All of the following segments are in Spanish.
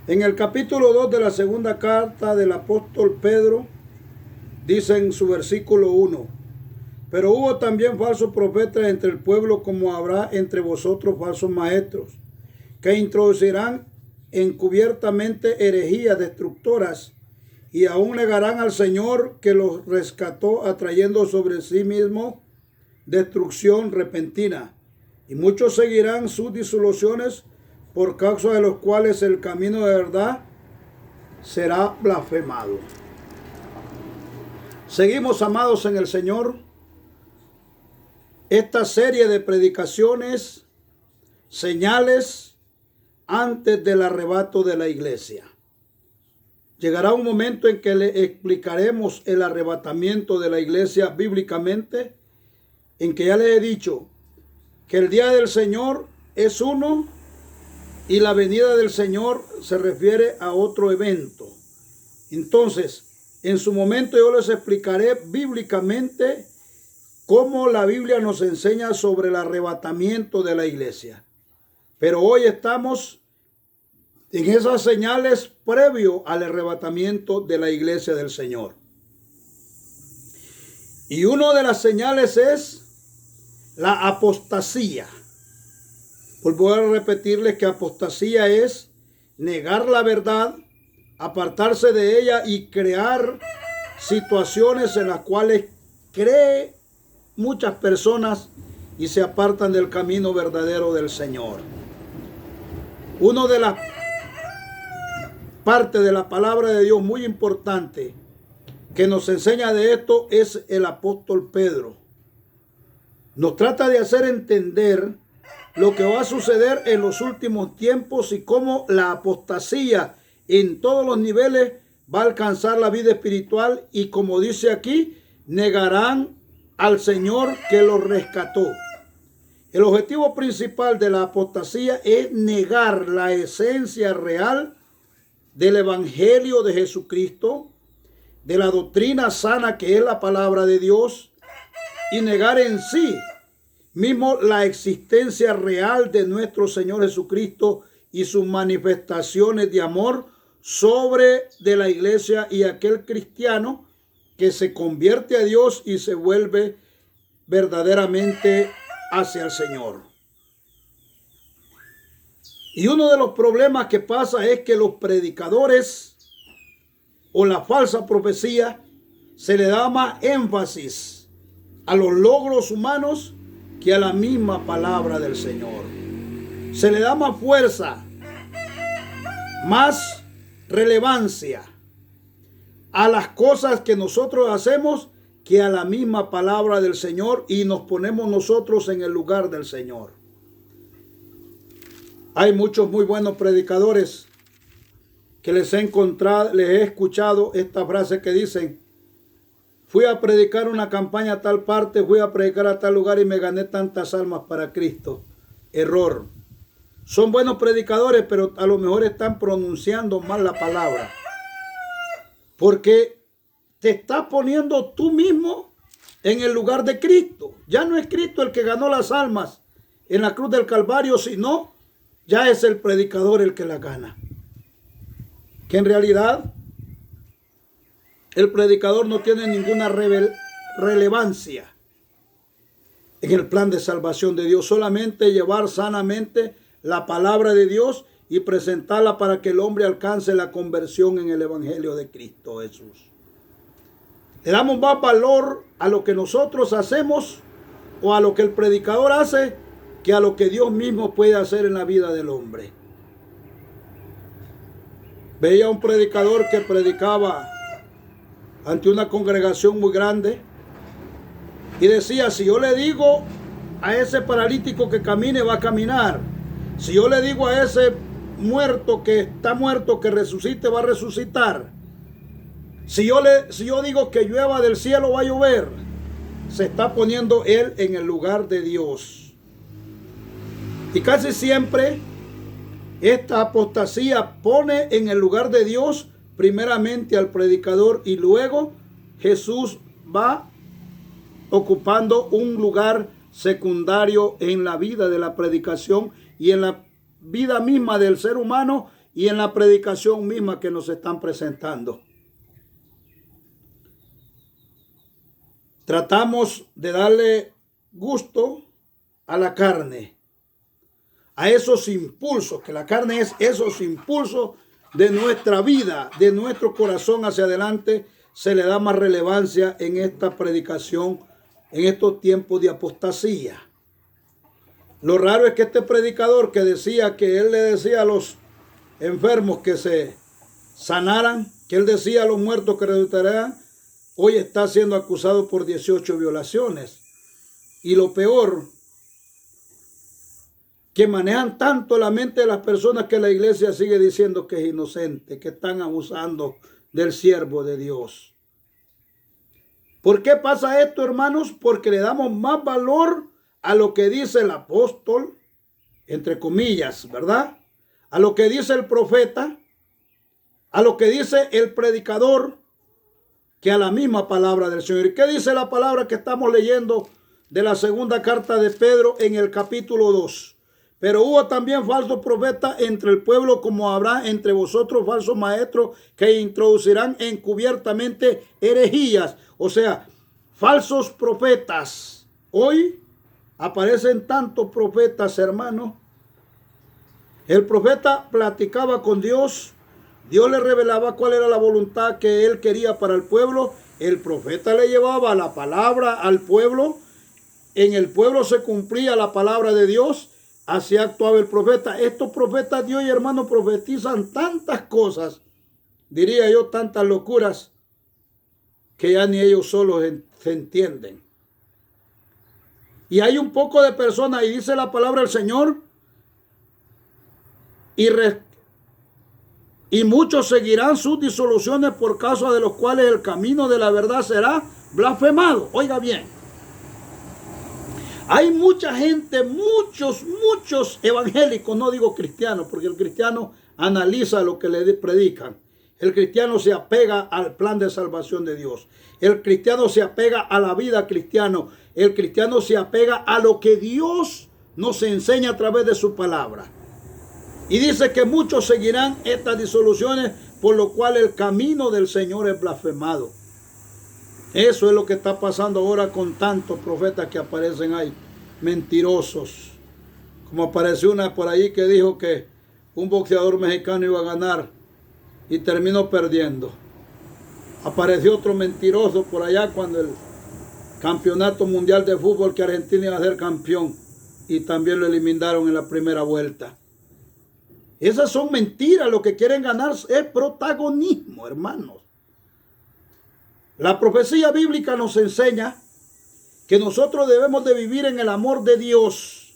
En el capítulo 2 de la segunda carta del apóstol Pedro, dice en su versículo 1, pero hubo también falsos profetas entre el pueblo, como habrá entre vosotros falsos maestros, que introducirán encubiertamente herejías destructoras, y aún negarán al Señor que los rescató, atrayendo sobre sí mismo destrucción repentina. Y muchos seguirán sus disoluciones, por causa de los cuales el camino de verdad será blasfemado. Seguimos, amados en el Señor, esta serie de predicaciones, señales antes del arrebato de la iglesia. Llegará un momento en que le explicaremos el arrebatamiento de la iglesia bíblicamente, en que ya les he dicho que el día del Señor es uno y la venida del Señor se refiere a otro evento. Entonces, en su momento yo les explicaré bíblicamente cómo la Biblia nos enseña sobre el arrebatamiento de la iglesia. Pero hoy estamos en esas señales previo al arrebatamiento de la iglesia del Señor. Y una de las señales es la apostasía. Vuelvo a repetirles que apostasía es negar la verdad, apartarse de ella y crear situaciones en las cuales creen muchas personas y se apartan del camino verdadero del Señor. Una de las partes de la palabra de Dios muy importante que nos enseña de esto es el apóstol Pedro. Nos trata de hacer entender lo que va a suceder en los últimos tiempos y cómo la apostasía en todos los niveles va a alcanzar la vida espiritual, y como dice aquí, negarán al Señor que los rescató. El objetivo principal de la apostasía es negar la esencia real del Evangelio de Jesucristo, de la doctrina sana que es la palabra de Dios, y negar en sí mismo la existencia real de nuestro Señor Jesucristo y sus manifestaciones de amor sobre de la iglesia y aquel cristiano que se convierte a Dios y se vuelve verdaderamente hacia el Señor. Y uno de los problemas que pasa es que los predicadores o la falsa profecía se le da más énfasis a los logros humanos que a la misma palabra del Señor. Se le da más fuerza, más relevancia a las cosas que nosotros hacemos que a la misma palabra del Señor, y nos ponemos nosotros en el lugar del Señor. Hay muchos muy buenos predicadores que les he escuchado esta frase que dicen: fui a predicar una campaña a tal parte, fui a predicar a tal lugar y me gané tantas almas para Cristo. Error. Son buenos predicadores, pero a lo mejor están pronunciando mal la palabra. Porque te estás poniendo tú mismo en el lugar de Cristo. Ya no es Cristo el que ganó las almas en la cruz del Calvario, sino ya es el predicador el que la gana. Que en realidad el predicador no tiene ninguna relevancia en el plan de salvación de Dios. Solamente llevar sanamente la palabra de Dios y presentarla para que el hombre alcance la conversión en el Evangelio de Cristo Jesús. Le damos más valor a lo que nosotros hacemos o a lo que el predicador hace que a lo que Dios mismo puede hacer en la vida del hombre. Veía un predicador que predicaba ante una congregación muy grande y decía: si yo le digo a ese paralítico que camine, va a caminar. Si yo le digo a ese muerto que está muerto que resucite, va a resucitar. Si yo digo que llueva del cielo, va a llover. Se está poniendo él en el lugar de Dios. Y casi siempre esta apostasía pone en el lugar de Dios primeramente al predicador, y luego Jesús va ocupando un lugar secundario en la vida de la predicación y en la vida misma del ser humano y en la predicación misma que nos están presentando. Tratamos de darle gusto a la carne, a esos impulsos, que la carne es esos impulsos de nuestra vida, de nuestro corazón hacia adelante. Se le da más relevancia en esta predicación, en estos tiempos de apostasía. Lo raro es que este predicador que decía que él le decía a los enfermos que se sanaran, que él decía a los muertos que resucitaran, hoy está siendo acusado por 18 violaciones. Y lo peor, que manejan tanto la mente de las personas que la iglesia sigue diciendo que es inocente, que están abusando del siervo de Dios. ¿Por qué pasa esto, hermanos? Porque le damos más valor a lo que dice el apóstol, entre comillas, ¿verdad? A lo que dice el profeta, a lo que dice el predicador, que a la misma palabra del Señor. ¿Y qué dice la palabra que estamos leyendo de la segunda carta de Pedro en el capítulo 2? Pero hubo también falsos profetas entre el pueblo, como habrá entre vosotros falsos maestros que introducirán encubiertamente herejías. O sea, falsos profetas. Hoy aparecen tantos profetas, hermanos. El profeta platicaba con Dios. Dios le revelaba cuál era la voluntad que él quería para el pueblo. El profeta le llevaba la palabra al pueblo. En el pueblo se cumplía la palabra de Dios. Así actuaba el profeta. Estos profetas de hoy, hermanos, profetizan tantas cosas, diría yo, tantas locuras, que ya ni ellos solos se entienden. Y hay un poco de personas, y dice la palabra del Señor, y muchos seguirán sus disoluciones, por causa de los cuales el camino de la verdad será blasfemado. Oiga bien. Hay mucha gente, muchos evangélicos, no digo cristianos, porque el cristiano analiza lo que le predican. El cristiano se apega al plan de salvación de Dios. El cristiano se apega a la vida cristiana. El cristiano se apega a lo que Dios nos enseña a través de su palabra. Y dice que muchos seguirán estas disoluciones, por lo cual el camino del Señor es blasfemado. Eso es lo que está pasando ahora con tantos profetas que aparecen ahí, mentirosos. Como apareció una por ahí que dijo que un boxeador mexicano iba a ganar y terminó perdiendo. Apareció otro mentiroso por allá cuando el campeonato mundial de fútbol, que Argentina iba a ser campeón, y también lo eliminaron en la primera vuelta. Esas son mentiras. Lo que quieren ganar es protagonismo, hermanos. La profecía bíblica nos enseña que nosotros debemos de vivir en el amor de Dios.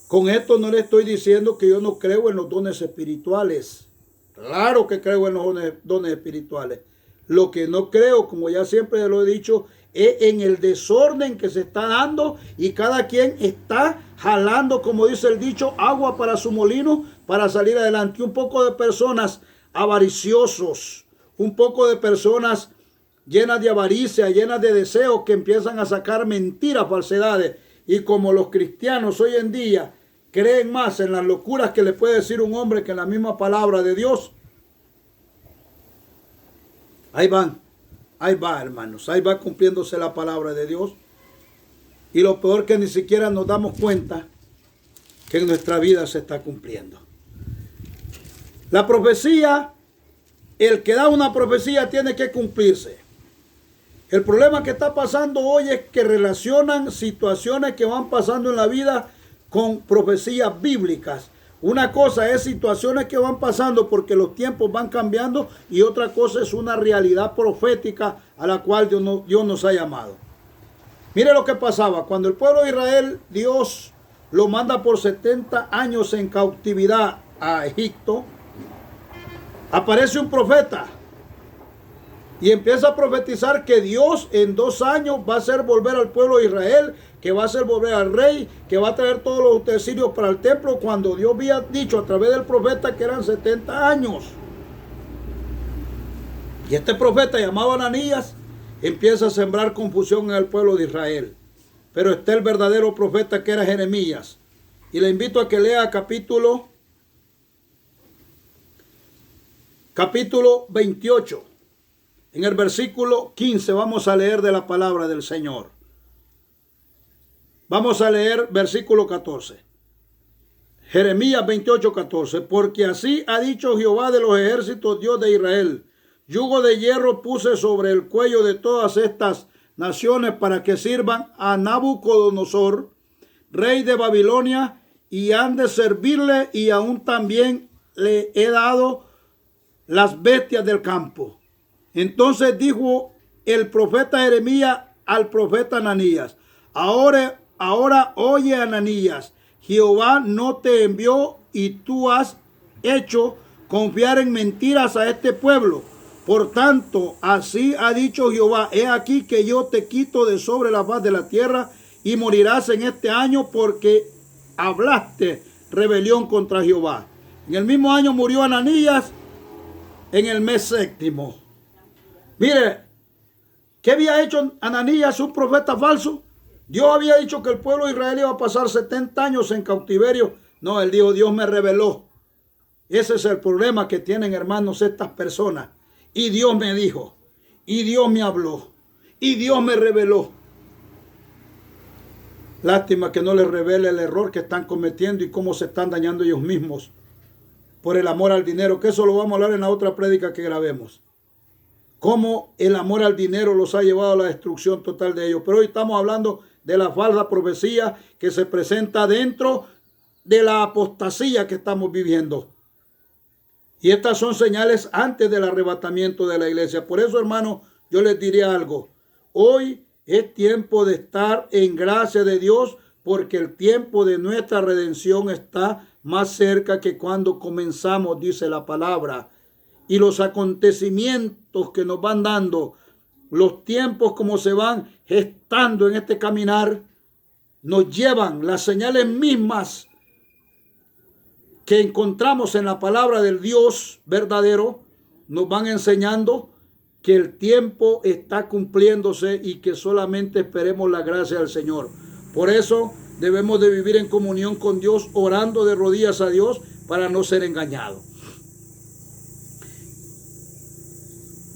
Con esto no le estoy diciendo que yo no creo en los dones espirituales. Claro que creo en los dones espirituales. Lo que no creo, como ya siempre lo he dicho, es en el desorden que se está dando, y cada quien está jalando, como dice el dicho, agua para su molino para salir adelante. Un poco de personas avariciosos, un poco de personas llenas de avaricia, llenas de deseos, que empiezan a sacar mentiras, falsedades. Y como los cristianos hoy en día creen más en las locuras que le puede decir un hombre que en la misma palabra de Dios, ahí va, hermanos, ahí va cumpliéndose la palabra de Dios. Y lo peor, que ni siquiera nos damos cuenta que en nuestra vida se está cumpliendo. La profecía, el que da una profecía tiene que cumplirse. El problema que está pasando hoy es que relacionan situaciones que van pasando en la vida con profecías bíblicas. Una cosa es situaciones que van pasando porque los tiempos van cambiando, y otra cosa es una realidad profética a la cual Dios nos ha llamado. Mire lo que pasaba cuando el pueblo de Israel, Dios lo manda por 70 años en cautividad a Egipto. Aparece un profeta y empieza a profetizar que Dios en 2 años va a hacer volver al pueblo de Israel, que va a hacer volver al rey, que va a traer todos los utensilios para el templo, cuando Dios había dicho a través del profeta que eran 70 años. Y este profeta, llamado Ananías, empieza a sembrar confusión en el pueblo de Israel. Pero está el verdadero profeta, que era Jeremías. Y le invito a que lea capítulo capítulo 28. En el versículo 15 vamos a leer de la palabra del Señor. Vamos a leer versículo 14. Jeremías 28, 14. Porque así ha dicho Jehová de los ejércitos, Dios de Israel: yugo de hierro puse sobre el cuello de todas estas naciones para que sirvan a Nabucodonosor, rey de Babilonia, y han de servirle, y aún también le he dado las bestias del campo. Entonces dijo el profeta Jeremías al profeta Ananías: ahora oye, Ananías, Jehová no te envió y tú has hecho confiar en mentiras a este pueblo. Por tanto, así ha dicho Jehová: he aquí que yo te quito de sobre la faz de la tierra y morirás en este año porque hablaste rebelión contra Jehová. En el mismo año murió Ananías en el mes séptimo. Mire, ¿qué había hecho Ananías, un profeta falso? Dios había dicho que el pueblo de Israel iba a pasar 70 años en cautiverio. No, él dijo: Dios me reveló. Ese es el problema que tienen, hermanos, estas personas. Y Dios me dijo, y Dios me habló, y Dios me reveló. Lástima que no les revele el error que están cometiendo y cómo se están dañando ellos mismos por el amor al dinero, que eso lo vamos a hablar en la otra prédica que grabemos. Cómo el amor al dinero los ha llevado a la destrucción total de ellos. Pero hoy estamos hablando de la falsa profecía que se presenta dentro de la apostasía que estamos viviendo. Y estas son señales antes del arrebatamiento de la iglesia. Por eso, hermano, yo les diría algo. Hoy es tiempo de estar en gracia de Dios, porque el tiempo de nuestra redención está más cerca que cuando comenzamos, dice la palabra. Y los acontecimientos que nos van dando, los tiempos como se van gestando en este caminar, nos llevan las señales mismas que encontramos en la palabra del Dios verdadero, nos van enseñando que el tiempo está cumpliéndose y que solamente esperemos la gracia del Señor. Por eso debemos de vivir en comunión con Dios, orando de rodillas a Dios para no ser engañados.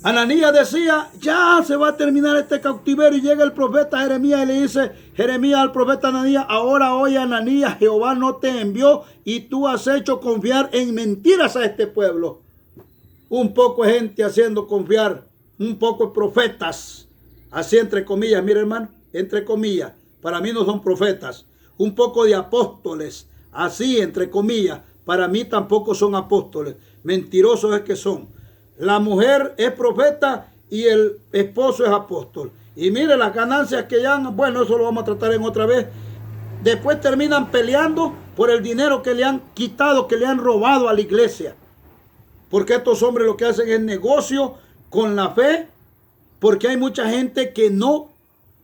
Ananías decía: ya se va a terminar este cautiverio, y llega el profeta Jeremías y le dice Jeremías al profeta Ananías: ahora oye, Ananías, Jehová no te envió y tú has hecho confiar en mentiras a este pueblo. Un poco de gente haciendo confiar, un poco de profetas, así entre comillas, mire hermano, entre comillas, para mí no son profetas. Un poco de apóstoles, así entre comillas, para mí tampoco son apóstoles. Mentirosos es que son. La mujer es profeta y el esposo es apóstol. Y mire las ganancias que ya han, bueno, eso lo vamos a tratar en otra vez. Después terminan peleando por el dinero que le han quitado, que le han robado a la iglesia. Porque estos hombres lo que hacen es negocio con la fe, porque hay mucha gente que no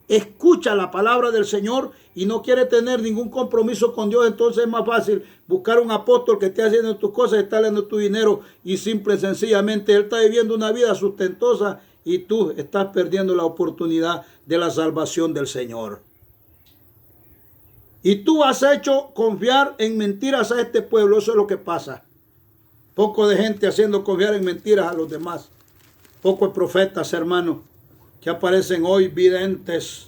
escucha la palabra del Señor y no quiere tener ningún compromiso con Dios. Entonces es más fácil buscar un apóstol que esté haciendo tus cosas, está dando tu dinero, y simple y sencillamente él está viviendo una vida sustentosa y tú estás perdiendo la oportunidad de la salvación del Señor. Y tú has hecho confiar en mentiras a este pueblo. Eso es lo que pasa. Poco de gente haciendo confiar en mentiras a los demás. Pocos profetas, hermanos, que aparecen hoy, videntes,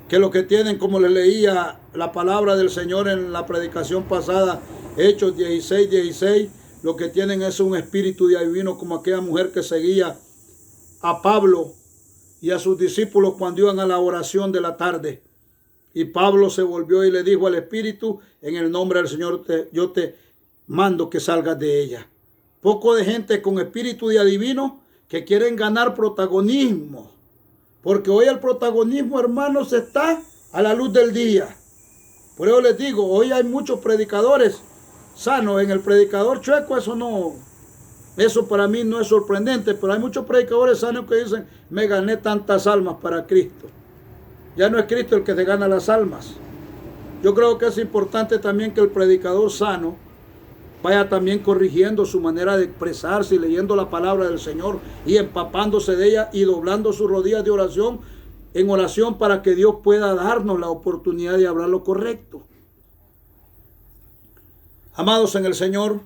que lo que tienen, como les leía la palabra del Señor en la predicación pasada, Hechos 16:16, lo que tienen es un espíritu divino, como aquella mujer que seguía a Pablo y a sus discípulos cuando iban a la oración de la tarde. Y Pablo se volvió y le dijo al espíritu: en el nombre del Señor yo te mando que salgas de ella. Poco de gente con espíritu de adivino que quieren ganar protagonismo. Porque hoy el protagonismo, hermanos, está a la luz del día. Por eso les digo, hoy hay muchos predicadores sanos. En el predicador chueco eso para mí no es sorprendente, pero hay muchos predicadores sanos que dicen: me gané tantas almas para Cristo. Ya no es Cristo el que te gana las almas. Yo creo que es importante también que el predicador sano vaya también corrigiendo su manera de expresarse y leyendo la palabra del Señor y empapándose de ella y doblando sus rodillas de oración, en oración, para que Dios pueda darnos la oportunidad de hablar lo correcto. Amados en el Señor,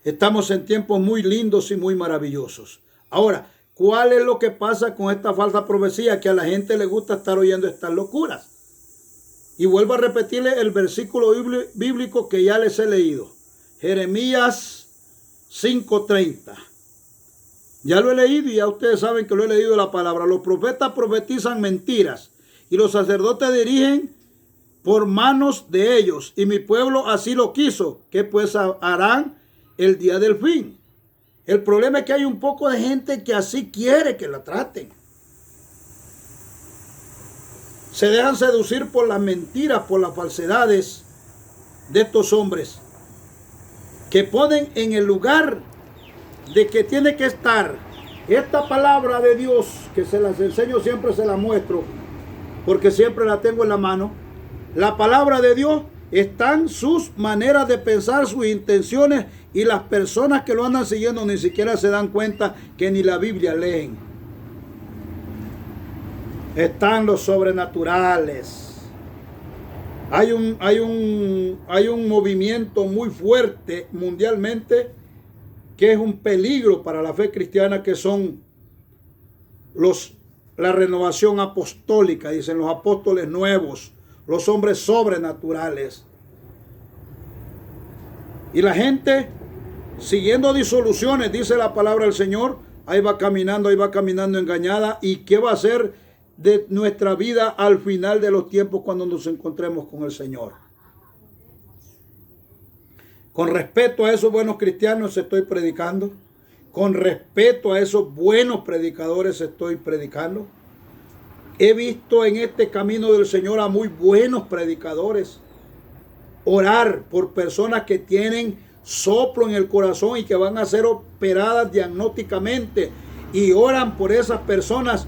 Estamos en tiempos muy lindos y muy maravillosos. Ahora, ¿cuál es lo que pasa con esta falsa profecía? Que a la gente le gusta estar oyendo estas locuras. Y vuelvo a repetirle el versículo bíblico que ya les he leído. Jeremías 5:30. Ya lo he leído y ya ustedes saben que lo he leído la palabra. Los profetas profetizan mentiras y los sacerdotes dirigen por manos de ellos. Y mi pueblo así lo quiso. ¿Qué pues harán el día del fin? El problema es que hay un poco de gente que así quiere que la traten. Se dejan seducir por las mentiras, por las falsedades de estos hombres que ponen en el lugar de que tiene que estar esta palabra de Dios, que se las enseño, siempre se la muestro, porque siempre la tengo en la mano. La palabra de Dios están sus maneras de pensar, sus intenciones, y las personas que lo andan siguiendo ni siquiera se dan cuenta que ni la Biblia leen. Están los sobrenaturales. Hay un movimiento muy fuerte mundialmente que es un peligro para la fe cristiana, que son la renovación apostólica, dicen los apóstoles nuevos, los hombres sobrenaturales. Y la gente, siguiendo disoluciones, dice la palabra del Señor, ahí va caminando engañada. ¿Y qué va a ser de nuestra vida al final de los tiempos cuando nos encontremos con el Señor? Con respeto a esos buenos cristianos estoy predicando. Con respeto a esos buenos predicadores estoy predicando. He visto en este camino del Señor a muy buenos predicadores orar por personas que tienen soplo en el corazón y que van a ser operadas diagnósticamente, y oran por esas personas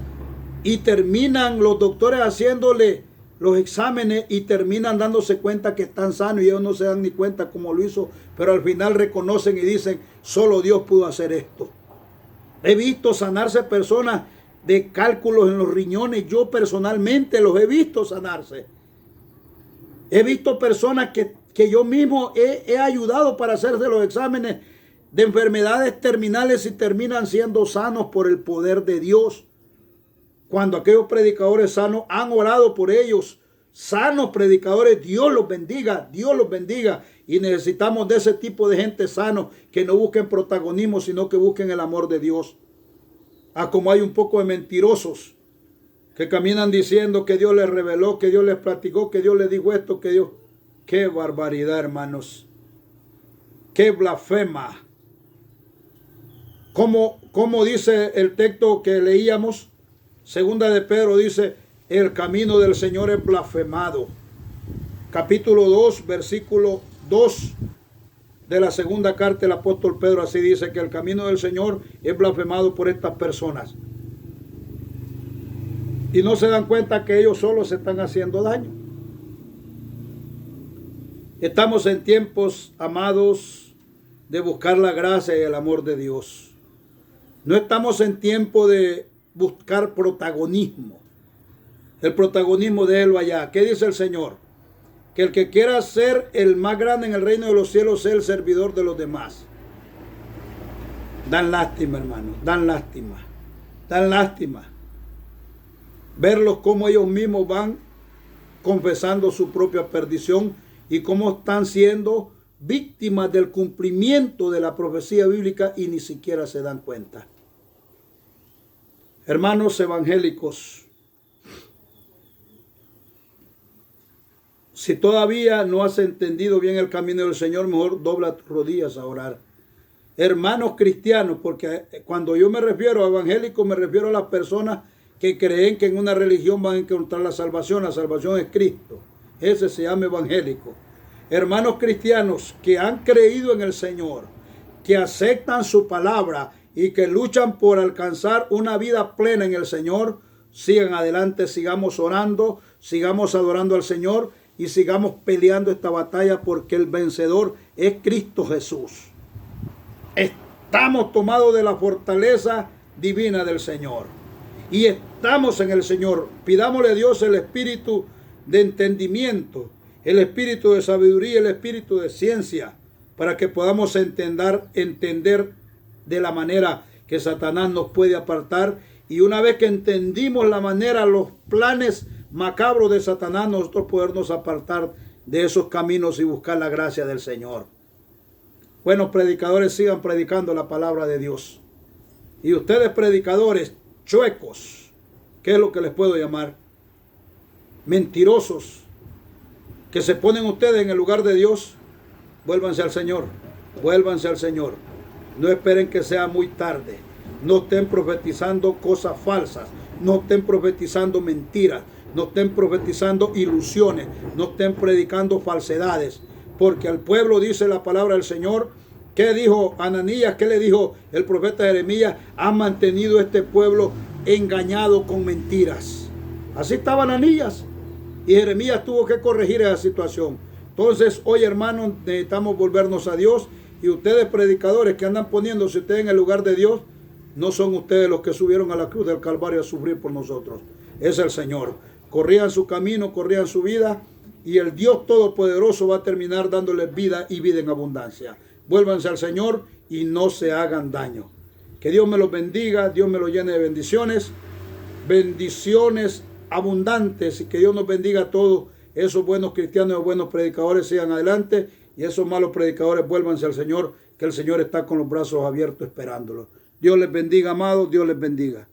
y terminan los doctores haciéndole los exámenes y terminan dándose cuenta que están sanos, y ellos no se dan ni cuenta cómo lo hizo, pero al final reconocen y dicen, solo Dios pudo hacer esto. He visto sanarse personas de cálculos en los riñones. Yo personalmente los he visto sanarse. He visto personas que yo mismo he ayudado para hacerse los exámenes de enfermedades terminales y terminan siendo sanos por el poder de Dios. Cuando aquellos predicadores sanos han orado por ellos, sanos predicadores, Dios los bendiga, Dios los bendiga. Y necesitamos de ese tipo de gente sano, que no busquen protagonismo, sino que busquen el amor de Dios. Como hay un poco de mentirosos que caminan diciendo que Dios les reveló, que Dios les platicó, que Dios les dijo esto, que Dios... ¡Qué barbaridad, hermanos! ¡Qué blasfema! Como dice el texto que leíamos, segunda de Pedro dice, el camino del Señor es blasfemado. Capítulo 2, versículo 2 de la segunda carta del apóstol Pedro, así dice, que el camino del Señor es blasfemado por estas personas. Y no se dan cuenta que ellos solos se están haciendo daño. Estamos en tiempos, amados, de buscar la gracia y el amor de Dios. No estamos en tiempo de buscar protagonismo. El protagonismo, déjelo allá. ¿Qué dice el Señor? Que el que quiera ser el más grande en el reino de los cielos sea el servidor de los demás. Dan lástima, hermanos, dan lástima. Dan lástima verlos cómo ellos mismos van confesando su propia perdición y cómo están siendo víctimas del cumplimiento de la profecía bíblica y ni siquiera se dan cuenta. Hermanos evangélicos, si todavía no has entendido bien el camino del Señor, mejor dobla tus rodillas a orar. Hermanos cristianos, porque cuando yo me refiero a evangélicos, me refiero a las personas que creen que en una religión van a encontrar la salvación. La salvación es Cristo. Ese se llama evangélico. Hermanos cristianos que han creído en el Señor, que aceptan su palabra y que luchan por alcanzar una vida plena en el Señor, sigan adelante, sigamos orando, sigamos adorando al Señor y sigamos peleando esta batalla, porque el vencedor es Cristo Jesús. Estamos tomados de la fortaleza divina del Señor y estamos en el Señor. Pidámosle a Dios el espíritu de entendimiento, el espíritu de sabiduría, el espíritu de ciencia, para que podamos entender de la manera que Satanás nos puede apartar. Y una vez que entendimos la manera, los planes macabros de Satanás, nosotros podernos apartar de esos caminos y buscar la gracia del Señor. Buenos predicadores, sigan predicando la palabra de Dios. Y ustedes, predicadores chuecos, ¿qué es lo que les puedo llamar? Mentirosos, que se ponen ustedes en el lugar de Dios, vuélvanse al Señor, vuélvanse al Señor. No esperen que sea muy tarde. No estén profetizando cosas falsas, no estén profetizando mentiras, no estén profetizando ilusiones, no estén predicando falsedades, porque al pueblo dice la palabra del Señor. ¿Qué dijo Ananías? ¿Qué le dijo el profeta Jeremías? Ha mantenido este pueblo engañado con mentiras. Así estaba Ananías, y Jeremías tuvo que corregir esa situación. Entonces hoy, hermanos, necesitamos volvernos a Dios. Y ustedes, predicadores que andan poniéndose ustedes en el lugar de Dios, no son ustedes los que subieron a la cruz del Calvario a sufrir por nosotros. Es el Señor. Corrían su camino, corrían su vida, y el Dios Todopoderoso va a terminar dándoles vida y vida en abundancia. Vuélvanse al Señor y no se hagan daño. Que Dios me los bendiga, Dios me los llene de bendiciones, bendiciones abundantes, y que Dios nos bendiga a todos esos buenos cristianos y buenos predicadores. Sigan adelante, y esos malos predicadores vuélvanse al Señor, que el Señor está con los brazos abiertos esperándolos. Dios les bendiga, amados, Dios les bendiga.